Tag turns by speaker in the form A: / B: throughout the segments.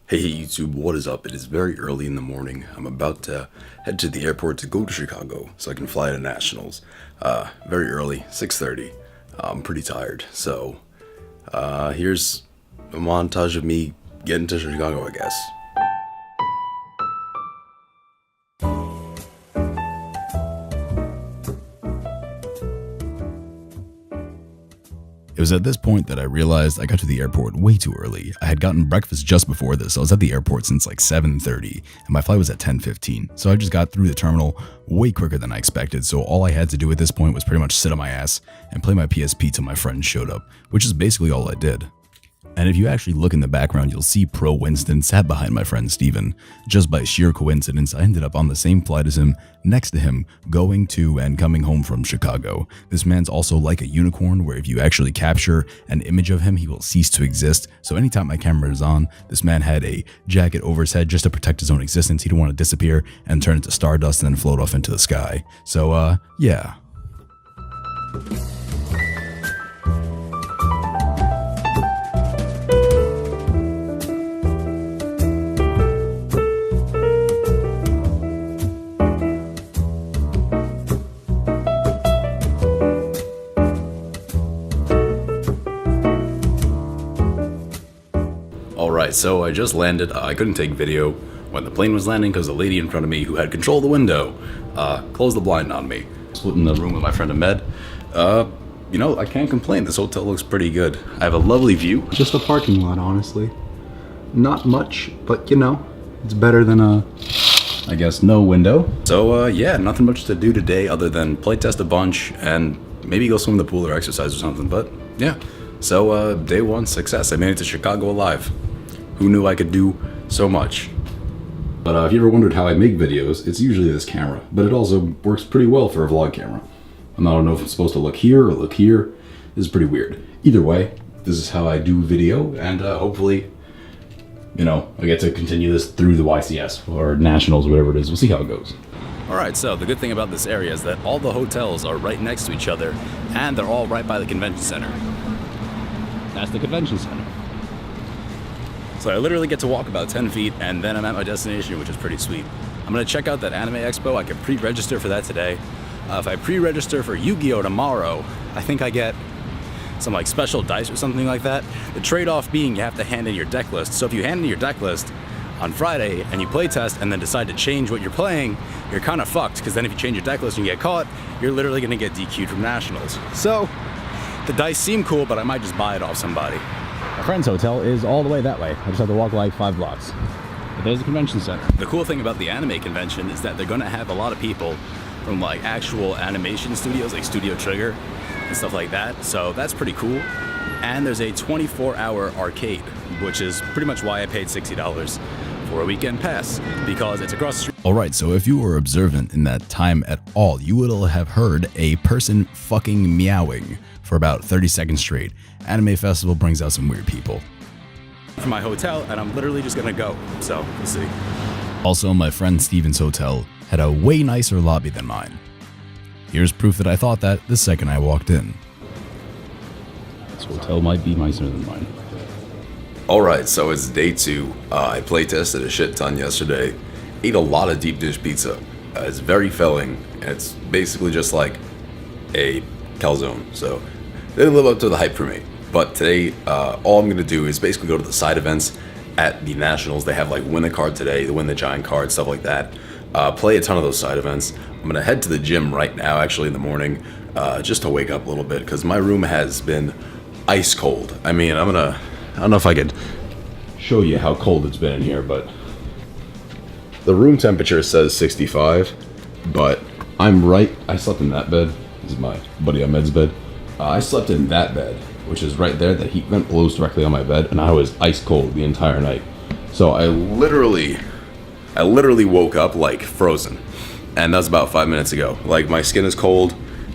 A: Hey YouTube, what is up? It is very early in the morning. I'm about to head to the airport to go to Chicago so I can fly to Nationals. Very early, 6:30. I'm pretty tired, so here's a montage of me getting to Chicago, I guess.
B: It was at this point that I realized I got to the airport way too early. I had gotten breakfast just before this. I was at the airport since like 7:30 and my flight was at 10:15. So I just got through the terminal way quicker than I expected. So all I had to do at this point was pretty much sit on my ass and play my PSP till my friends showed up, which is basically all I did. And if you actually look in the background, you'll see Pro Winston sat behind my friend Steven. Just by sheer coincidence, I ended up on the same flight as him, next to him, going to and coming home from Chicago. This man's also like a unicorn, where if you actually capture an image of him, he will cease to exist. So anytime my camera is on, this man had a jacket over his head just to protect his own existence. He didn't want to disappear and turn into stardust and then float off into the sky. So, yeah.
A: Alright, so I just landed. I couldn't take video when the plane was landing because the lady in front of me who had control of the window closed the blind on me. Split in the room with my friend Ahmed. You know, I can't complain. This hotel looks pretty good. I have a lovely view.
C: Just a parking lot, honestly. Not much, but you know, it's better than I guess no window.
A: So yeah, nothing much to do today other than play test a bunch and maybe go swim in the pool or exercise or something, but yeah. So day one, success. I made it to Chicago alive. Who knew I could do so much? But if you ever wondered how I make videos, it's usually this camera, but it also works pretty well for a vlog camera. I don't know if I'm supposed to look here or look here. This is pretty weird. Either way, this is how I do video, and hopefully, you know, I get to continue this through the YCS or Nationals, whatever it is. We'll see how it goes. Alright, so the good thing about this area is that all the hotels are right next to each other, and they're all right by the convention center. That's the convention center. So I literally get to walk about 10 feet and then I'm at my destination, which is pretty sweet. I'm gonna check out that anime expo. I can pre-register for that today. If I pre-register for Yu-Gi-Oh tomorrow, I think I get some like special dice or something like that. The trade-off being you have to hand in your deck list. So if you hand in your deck list on Friday and you play test and then decide to change what you're playing, you're kind of fucked, because then if you change your deck list and you get caught, you're literally gonna get DQ'd from Nationals. So the dice seem cool, but I might just buy it off somebody.
D: My friend's hotel is all the way that way. I just have to walk like 5 blocks. But there's the convention center.
A: The cool thing about the anime convention is that they're gonna have a lot of people from like actual animation studios, like Studio Trigger and stuff like that. So that's pretty cool. And there's a 24-hour arcade, which is pretty much why I paid $60 for a weekend pass, because it's across the street.
B: Alright, so if you were observant in that time at all, you would have heard a person fucking meowing for about 30 seconds straight. Anime Festival brings out some weird people.
A: From my hotel, and I'm literally just gonna go, so we'll see.
B: Also, my friend Steven's hotel had a way nicer lobby than mine. Here's proof that I thought that the second I walked in.
D: This hotel might be nicer than mine.
A: Alright, so it's day 2. I play tested a shit ton yesterday. Ate a lot of deep dish pizza. It's very filling, and it's basically just like a calzone, so they didn't live up to the hype for me. But today, all I'm gonna do is basically go to the side events at the Nationals. They have like win a card today, the win the giant card, stuff like that. Play a ton of those side events. I'm gonna head to the gym right now, actually in the morning, just to wake up a little bit, because my room has been ice cold. I mean, I don't know if I could show you how cold it's been in here, but the room temperature says 65, but I slept in that bed. This is my buddy Ahmed's bed. I slept in that bed, which is right there. The heat vent blows directly on my bed, and I was ice cold the entire night. So I literally woke up like frozen, and that's about 5 minutes ago. Like, my skin is cold.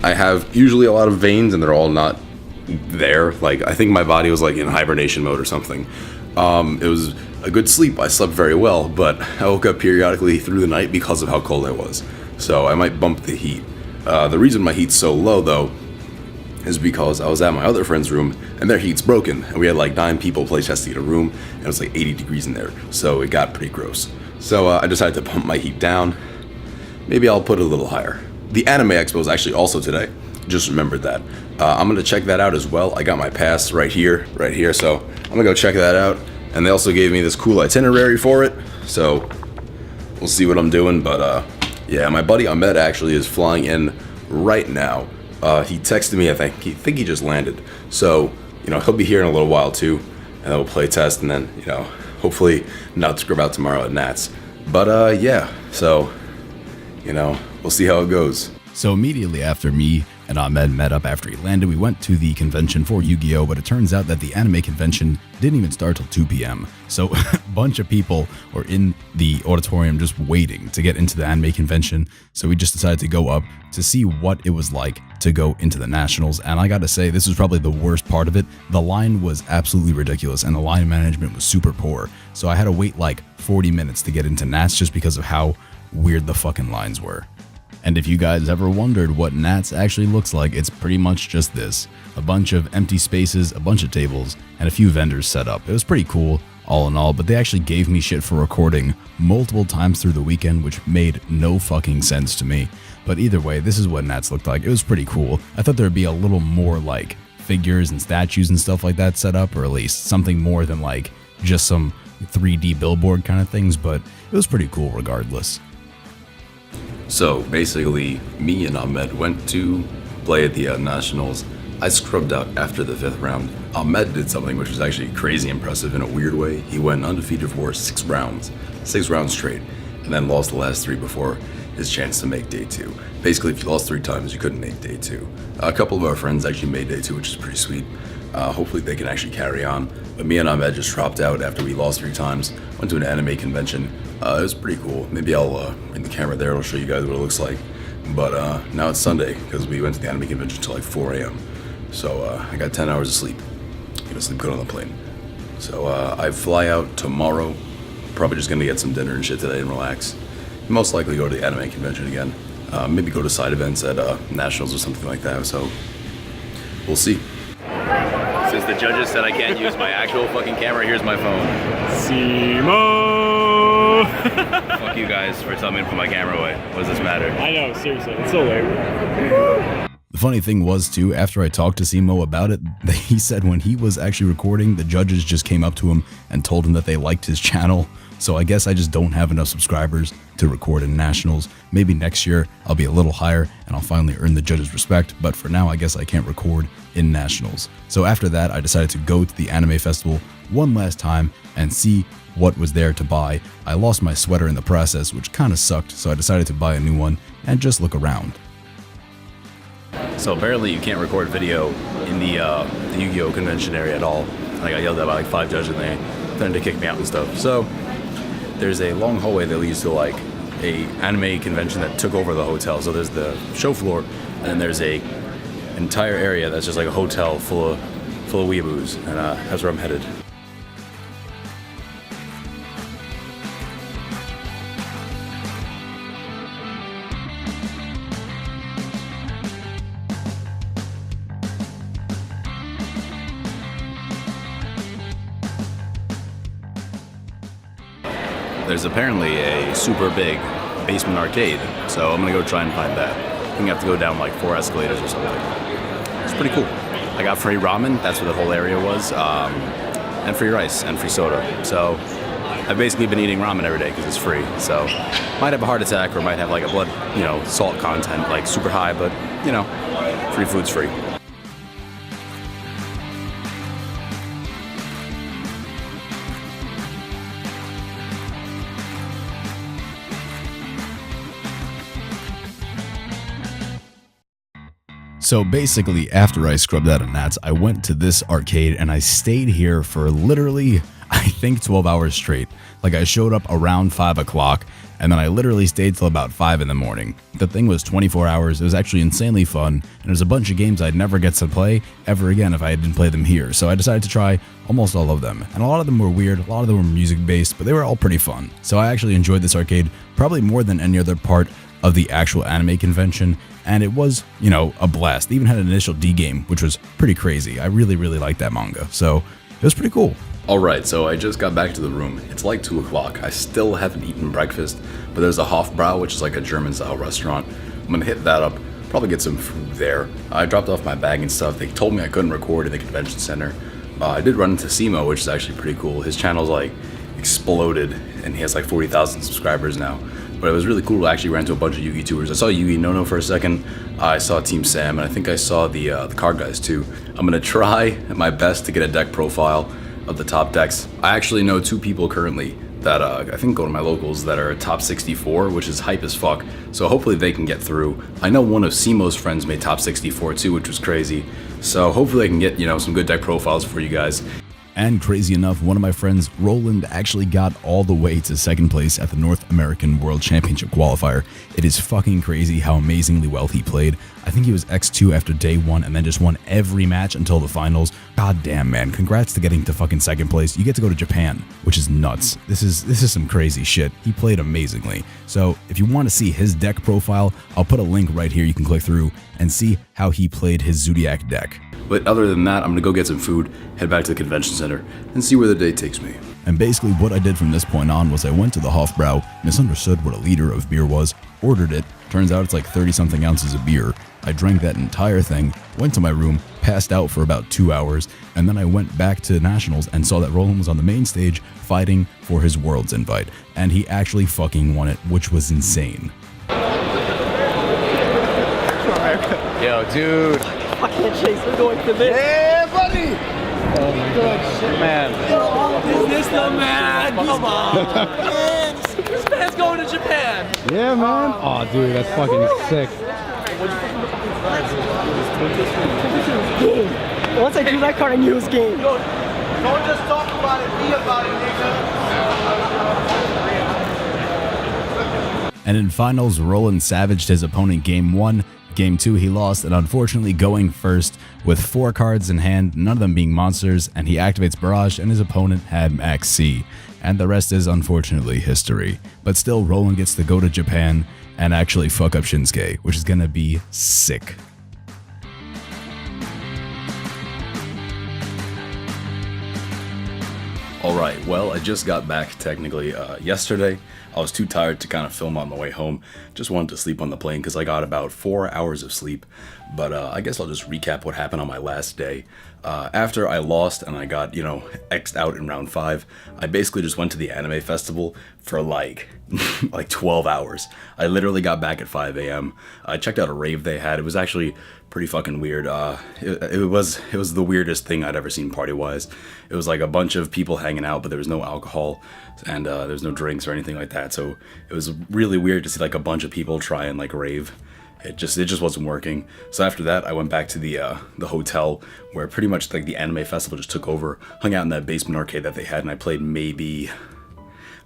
A: I have usually a lot of veins, and they're all not there. Like, I think my body was like in hibernation mode or something. It was a good sleep. I slept very well, but I woke up periodically through the night because of how cold I was. So I might bump the heat. The reason my heat's so low, though, is because I was at my other friend's room and their heat's broken, and we had like 9 people play testing in a room, and it was like 80 degrees in there, so it got pretty gross. So I decided to pump my heat down. Maybe I'll put it a little higher. The Anime Expo is actually also today. Just remembered that. I'm gonna check that out as well. I got my pass right here, so I'm gonna go check that out. And they also gave me this cool itinerary for it, so we'll see what I'm doing. But yeah, my buddy Ahmed actually is flying in right now. He texted me, I think he just landed. So, you know, he'll be here in a little while too, and then we'll play test, and then, you know, hopefully not scrub out tomorrow at Nats. But yeah, so, you know, we'll see how it goes.
B: So immediately after me and Ahmed met up after he landed, we went to the convention for Yu-Gi-Oh! But it turns out that the anime convention didn't even start till 2 p.m. So a bunch of people were in the auditorium just waiting to get into the anime convention. So we just decided to go up to see what it was like to go into the nationals. And I gotta say, this was probably the worst part of it. The line was absolutely ridiculous and the line management was super poor. So I had to wait like 40 minutes to get into Nats just because of how weird the fucking lines were. And if you guys ever wondered what Nats actually looks like, it's pretty much just this. A bunch of empty spaces, a bunch of tables, and a few vendors set up. It was pretty cool, all in all, but they actually gave me shit for recording multiple times through the weekend, which made no fucking sense to me. But either way, this is what Nats looked like. It was pretty cool. I thought there'd be a little more like figures and statues and stuff like that set up, or at least something more than like just some 3D billboard kind of things, but it was pretty cool regardless.
A: So basically, me and Ahmed went to play at the Nationals. I scrubbed out after the 5th round. Ahmed did something which was actually crazy impressive in a weird way. He went undefeated for 6 rounds straight, and then lost the last 3 before his chance to make day 2. Basically, if you lost 3 times, you couldn't make day 2. A couple of our friends actually made day 2, which is pretty sweet. Hopefully they can actually carry on. But me and Ahmed just dropped out after we lost 3 times. Went to an anime convention. It was pretty cool. Maybe I'll bring the camera there. I'll show you guys what it looks like. But now it's Sunday because we went to the anime convention until like 4 a.m. So I got 10 hours of sleep. Gonna sleep good on the plane. So I fly out tomorrow. Probably just gonna get some dinner and shit today and relax. Most likely go to the anime convention again. Maybe go to side events at Nationals or something like that. So we'll see. Since the judges said I can't use my actual fucking camera, here's my phone.
E: Simo!
A: Fuck you guys for telling me to put my camera away. What does this matter?
E: I know, seriously, it's so lame.
B: The funny thing was too, after I talked to Simo about it, he said when he was actually recording, the judges just came up to him and told him that they liked his channel. So I guess I just don't have enough subscribers to record in Nationals. Maybe next year I'll be a little higher and I'll finally earn the judges' respect, but for now I guess I can't record in Nationals. So after that I decided to go to the anime festival one last time and see what was there to buy. I lost my sweater in the process, which kind of sucked, so I decided to buy a new one and just look around.
A: So apparently you can't record video in the Yu-Gi-Oh! Convention area at all. I got yelled at by like 5 judges and they threatened to kick me out and stuff. So there's a long hallway that leads to like a anime convention that took over the hotel. So there's the show floor, and then there's a entire area that's just like a hotel full of weeaboos, and that's where I'm headed. There's apparently a super big basement arcade, so I'm gonna go try and find that. I think I have to go down like 4 escalators or something. It's pretty cool. I got free ramen, that's what the whole area was, and free rice and free soda. So I've basically been eating ramen every day because it's free. So might have a heart attack or might have like a blood, salt content like super high, but free food's free.
B: So basically, after I scrubbed out of Nats, I went to this arcade and I stayed here for literally, I think 12 hours straight. Like I showed up around 5 o'clock and then I literally stayed till about 5 in the morning. The thing was 24 hours. It was actually insanely fun. And there's a bunch of games I'd never get to play ever again if I didn't play them here. So I decided to try almost all of them. And a lot of them were weird. A lot of them were music based, but they were all pretty fun. So I actually enjoyed this arcade probably more than any other part of the actual anime convention, and it was, you know, a blast. They even had an initial D game, which was pretty crazy. I really liked that manga, so it was pretty cool.
A: Alright, so I just got back to the room. It's like 2 o'clock. I still haven't eaten breakfast, but there's a Hofbrau, which is like a German-style restaurant. I'm gonna hit that up, probably get some food there. I dropped off my bag and stuff. They told me I couldn't record at the convention center. I did run into Simo, which is actually pretty cool. His channel's like exploded, and he has like 40,000 subscribers now. But it was really cool. I actually ran into a bunch of Yugi tubers. I saw Yugi No for a second. I saw Team Sam, and I think I saw the card guys too. I'm gonna try my best to get a deck profile of the top decks. I actually know 2 people currently that I think go to my locals that are top 64, which is hype as fuck. So hopefully they can get through. I know one of Simo's friends made top 64 too, which was crazy. So hopefully I can get, you know, some good deck profiles for you guys.
B: And crazy enough, one of my friends, Roland, actually got all the way to 2nd place at the North American World Championship qualifier. It is fucking crazy how amazingly well he played. I think he was X2 after day 1 and then just won every match until the finals. God damn, man. Congrats to getting to fucking 2nd place. You get to go to Japan, which is nuts. This is some crazy shit. He played amazingly. So if you want to see his deck profile, I'll put a link right here you can click through and see how he played his Zodiac deck.
A: But other than that, I'm gonna go get some food, head back to the convention center, and see where the day takes me.
B: And basically what I did from this point on was I went to the Hofbrau, misunderstood what a liter of beer was, ordered it, turns out it's like 30 something ounces of beer. I drank that entire thing, went to my room, passed out for about 2 hours, and then I went back to Nationals and saw that Roland was on the main stage fighting for his Worlds invite. And he actually fucking won it, which was insane.
E: Yo, dude.
F: I can't chase, we're going for this.
E: Yeah, buddy. Oh my god, man.
F: Is this the man? Come on. Man, this man's going to Japan.
D: Yeah, man. Oh, dude, that's fucking sick.
F: Once I drew that card, I knew it was game.
E: Don't just talk about it, be about it, nigga.
B: And in finals, Roland savaged his opponent game 1. Game 2 he lost, and unfortunately going first with 4 cards in hand, none of them being monsters, and he activates Barrage and his opponent had Max C. And the rest is unfortunately history. But still, Roland gets to go to Japan and actually fuck up Shinsuke, which is gonna be sick.
A: Alright, well, I just got back technically yesterday. I was too tired to kind of film on the way home. Just wanted to sleep on the plane because I got about 4 hours of sleep. But I guess I'll just recap what happened on my last day. After I lost and I got, you know, X'd out in round 5, I basically just went to the anime festival for like 12 hours. I literally got back at 5 a.m. I checked out a rave they had. It was actually pretty fucking weird. It was the weirdest thing I'd ever seen party-wise. It was like a bunch of people hanging out, but there was no alcohol and there was no drinks or anything like that. So it was really weird to see like a bunch of people try and like rave. It just wasn't working. So after that, I went back to the hotel where pretty much like the anime festival just took over. Hung out in that basement arcade that they had, and I played maybe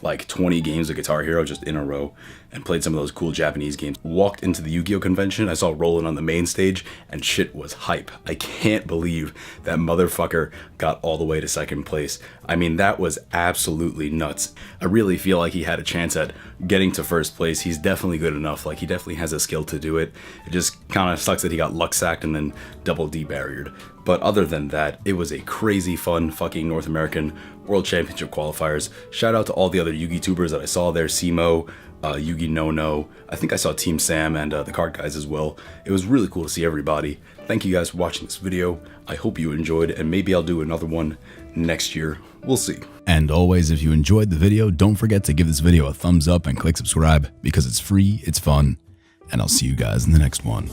A: like 20 games of Guitar Hero just in a row and played some of those cool Japanese games. Walked into the Yu-Gi-Oh convention, I saw Roland on the main stage and shit was hype. I can't believe that motherfucker got all the way to 2nd place. I mean, that was absolutely nuts. I really feel like he had a chance at getting to 1st place. He's definitely good enough, like he definitely has a skill to do it. It just kind of sucks that he got luck sacked and then double debarriered. But other than that, it was a crazy fun fucking North American World Championship qualifiers. Shout out to all the other Yugi tubers that I saw there, Simo, Yugi No. I think I saw Team Sam and the card guys as well. It was really cool to see everybody. Thank you guys for watching this video. I hope you enjoyed, and maybe I'll do another one next year. We'll see.
B: And always, if you enjoyed the video, don't forget to give this video a thumbs up and click subscribe because it's free, it's fun, and I'll see you guys in the next one.